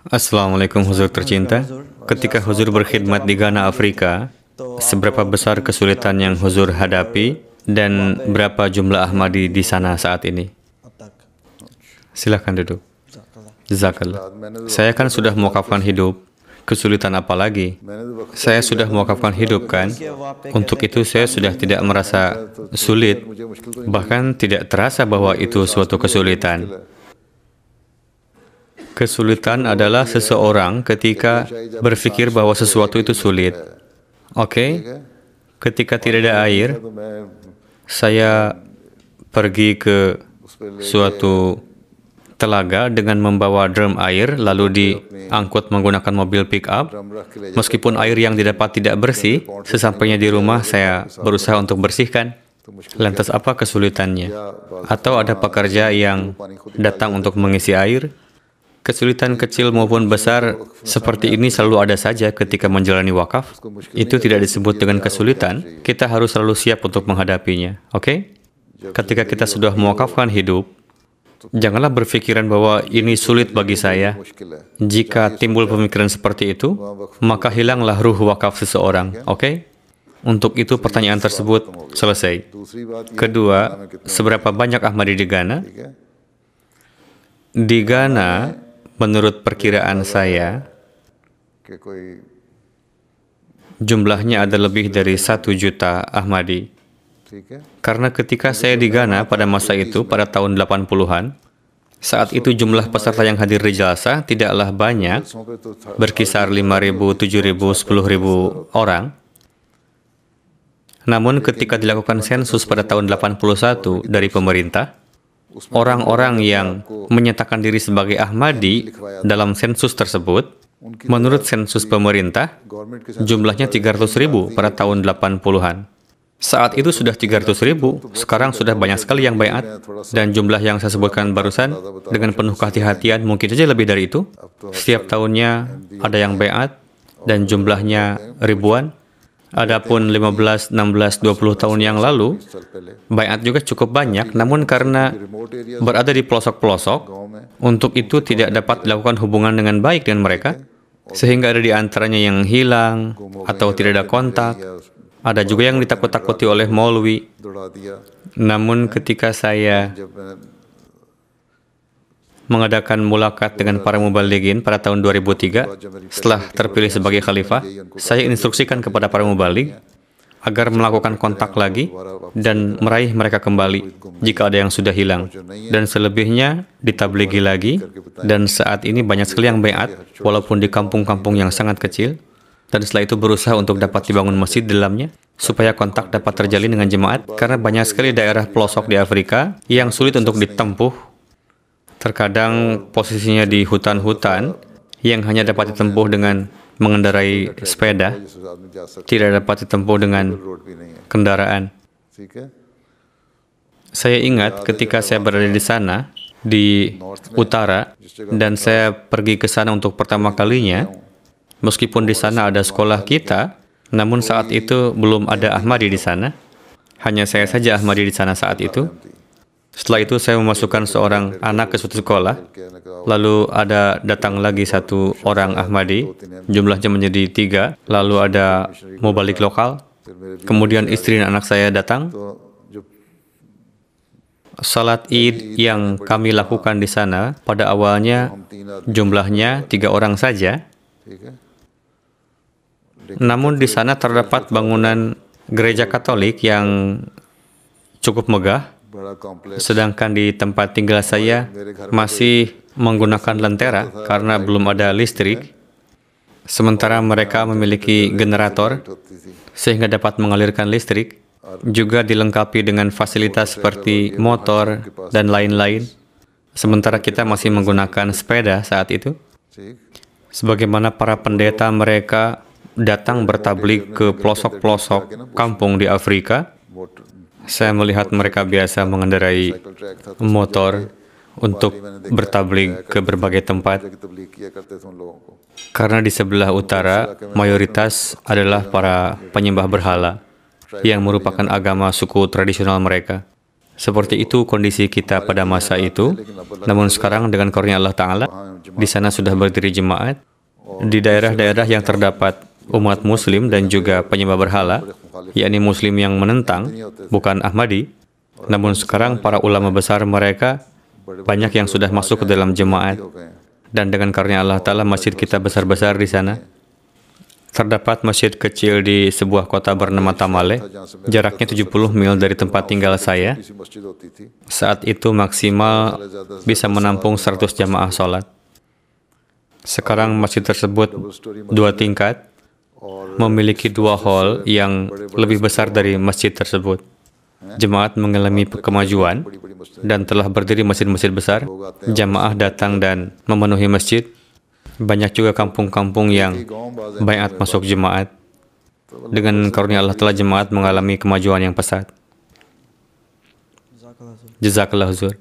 Assalamualaikum Huzur tercinta. Ketika Huzur berkhidmat di Ghana, Afrika, seberapa besar kesulitan yang Huzur hadapi dan berapa jumlah Ahmadi di sana saat ini? Silahkan duduk. Jazakallah. Saya kan sudah mewakafkan hidup. Kesulitan apa lagi? Saya sudah mewakafkan hidup kan? Untuk itu saya sudah tidak merasa sulit, bahkan tidak terasa bahwa itu suatu kesulitan. Kesulitan adalah seseorang ketika berpikir bahwa sesuatu itu sulit. Oke? Ketika tidak ada air, saya pergi ke suatu telaga dengan membawa drum air, lalu diangkut menggunakan mobil pick-up. Meskipun air yang didapat tidak bersih, sesampainya di rumah saya berusaha untuk bersihkan. Lantas apa kesulitannya? Atau ada pekerja yang datang untuk mengisi air? Kesulitan kecil maupun besar seperti ini selalu ada saja ketika menjalani wakaf. Itu tidak disebut dengan kesulitan, kita harus selalu siap untuk menghadapinya. Oke? Ketika kita sudah mewakafkan hidup, janganlah berpikiran bahwa ini sulit bagi saya. Jika timbul pemikiran seperti itu, maka hilanglah ruh wakaf seseorang. Oke? Untuk itu pertanyaan tersebut selesai. Kedua, seberapa banyak Ahmadi di Ghana? Di Ghana, menurut perkiraan saya, jumlahnya ada lebih dari 1 juta Ahmadi. Karena ketika saya di Ghana pada masa itu, pada tahun 80-an, saat itu jumlah peserta yang hadir di jalsa tidaklah banyak, berkisar 5.000, 7.000, 10.000 orang. Namun ketika dilakukan sensus pada tahun 81 dari pemerintah, orang-orang yang menyatakan diri sebagai Ahmadi dalam sensus tersebut, menurut sensus pemerintah, jumlahnya 300.000 pada tahun 80-an. Saat itu sudah 300.000, sekarang sudah banyak sekali yang baiat, dan jumlah yang saya sebutkan barusan, dengan penuh kehati-hatian, mungkin saja lebih dari itu. Setiap tahunnya ada yang baiat, dan jumlahnya ribuan. Adapun 15, 16, 20 tahun yang lalu, baiat juga cukup banyak, namun karena berada di pelosok-pelosok, untuk itu tidak dapat dilakukan hubungan dengan baik dengan mereka, sehingga ada di antaranya yang hilang, atau tidak ada kontak. Ada juga yang ditakut-takuti oleh Maulwi. Namun ketika saya mengadakan mulakat dengan para mubalighin pada tahun 2003, setelah terpilih sebagai khalifah, saya instruksikan kepada para mubaligh agar melakukan kontak lagi dan meraih mereka kembali jika ada yang sudah hilang. Dan selebihnya ditablighi lagi, dan saat ini banyak sekali yang baiat, walaupun di kampung-kampung yang sangat kecil, dan setelah itu berusaha untuk dapat dibangun masjid di dalamnya, supaya kontak dapat terjalin dengan jemaat, karena banyak sekali daerah pelosok di Afrika yang sulit untuk ditempuh. Terkadang posisinya di hutan-hutan yang hanya dapat ditempuh dengan mengendarai sepeda, tidak dapat ditempuh dengan kendaraan. Saya ingat ketika saya berada di sana, di utara, dan saya pergi ke sana untuk pertama kalinya, meskipun di sana ada sekolah kita, namun saat itu belum ada Ahmadi di sana. Hanya saya saja Ahmadi di sana saat itu. Setelah itu saya memasukkan seorang anak ke suatu sekolah, lalu ada datang lagi satu orang Ahmadi, jumlahnya menjadi 3, lalu ada mubalik lokal, kemudian istri dan anak saya datang. Salat Id yang kami lakukan di sana, pada awalnya jumlahnya 3 orang saja, namun di sana terdapat bangunan gereja Katolik yang cukup megah, sedangkan di tempat tinggal saya masih menggunakan lentera karena belum ada listrik, sementara mereka memiliki generator sehingga dapat mengalirkan listrik, juga dilengkapi dengan fasilitas seperti motor dan lain-lain, sementara kita masih menggunakan sepeda saat itu. Sebagaimana para pendeta mereka datang bertablik ke pelosok-pelosok kampung di Afrika, saya melihat mereka biasa mengendarai motor untuk bertablik ke berbagai tempat. Karena di sebelah utara, mayoritas adalah para penyembah berhala, yang merupakan agama suku tradisional mereka. Seperti itu kondisi kita pada masa itu. Namun sekarang dengan karunia Allah Ta'ala, di sana sudah berdiri jemaat. Di daerah-daerah yang terdapat umat Muslim dan juga penyembah berhala, yakni Muslim yang menentang, bukan Ahmadi. Namun sekarang para ulama besar mereka banyak yang sudah masuk ke dalam jemaat. Dan dengan karunia Allah Ta'ala, masjid kita besar-besar di sana. Terdapat masjid kecil di sebuah kota bernama Tamale, jaraknya 70 mil dari tempat tinggal saya. Saat itu maksimal bisa menampung 100 jamaah sholat. Sekarang masjid tersebut 2 tingkat, memiliki 2 hall yang lebih besar dari masjid tersebut. Jemaat mengalami kemajuan dan telah berdiri masjid-masjid besar. Jamaah datang dan memenuhi masjid. Banyak juga kampung-kampung yang baiat masuk jemaat. Dengan karunia Allah Ta'ala, jemaat mengalami kemajuan yang pesat. Jazakallah Huzur.